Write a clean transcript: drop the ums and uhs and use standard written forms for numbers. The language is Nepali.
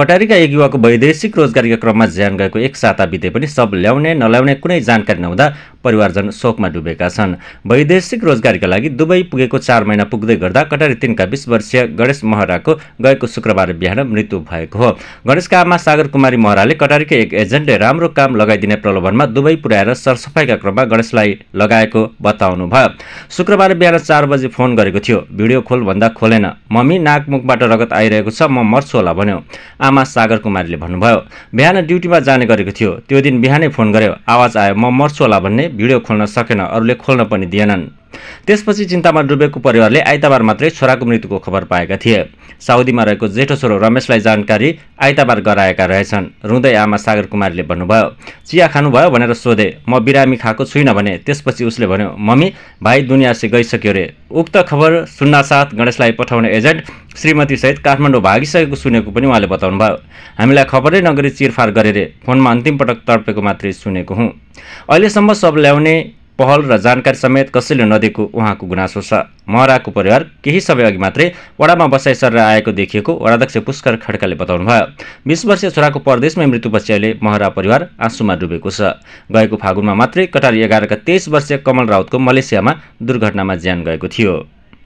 कटारीका एक युवाको वैदेशिक रोजगारीका क्रममा ज्यान गएको एक साता बिते पनि सब ल्याउने नल्याउने कुनै जानकारी नहुँदा परिवारजन शोकमा डुबेका छन्। वैदेशिक रोजगारीका लागि दुबई पुगेको 4 महिना पुग्दै गर्दा कटारी 3 का 20 वर्षीय गणेश महराको गएको शुक्रबार बिहान मृत्यु भएको हो। गणेशका आमा सागर कुमारी महराले कटारीका एक एजेन्टले राम्रो काम लगाइदिने प्रलोभनमा दुबई पुर्याएर सरसफाइका क्रममा गणेशलाई लगाएको बताउनुभयो। शुक्रबार बिहान 4 बजे फोन गरेको थियो। भिडियो खोल भन्दा खोलेन। मम्मी नाकमुखबाट रगत आइरहेको छ, म मर्छु होला भन्यो। आमा सागर कुमारीले भन्नुभयो। बिहान ड्युटीमा जाने गरेको थियो। त्यो दिन बिहानै फोन गर्यो। आवाज आयो म मर्छु होला भन्ने। भिडियो खोल्न सकेन, अरूले खोल्न पनि दिएनन्। त्यसपछि चिन्तामा डुबेको परिवारले आइतबार मात्रै छोराको मृत्युको खबर पाएका थिए। साउदीमा रहेको जेठो छोरो रमेशलाई जानकारी आइतबार गराएका रहेछन्। रुँदै आमा सागर कुमारीले भन्नुभयो। चिया खानुभयो भनेर सोधे। म बिरामी खाएको छुइनँ भने। त्यसपछि उसले भन्यो, मम्मी भाइ दुनियाँ से गइसक्यो रे। उक्त खबर सुन्नासाथ गणेशलाई पठाउने एजेन्ट श्रीमतीसहित काठमाडौँ भागिसकेको सुनेको पनि उहाँले बताउनुभयो। हामीलाई खबरै नगरी चिरफार गरे रे। फोनमा अन्तिम पटक तडपेको मात्रै सुनेको हुँ। अहिलेसम्म सब ल्याउने पहल र जानकारी समेत कसैले नदिएको उहाँको गुनासो छ। महराको परिवार केही समय अघि मात्रै वडामा बसाइ सरेर आएको देखिएको वडाध्यक्ष पुष्कर खड्काले बताउनुभयो। 20 वर्षीय छोराको परदेशमै मृत्युपछि अहिले महरा परिवार आँसुमा डुबेको छ। गएको फागुनमा मात्रै कटारी 11 का 23 वर्षीय कमल राउतको मलेसियामा दुर्घटनामा ज्यान गएको थियो।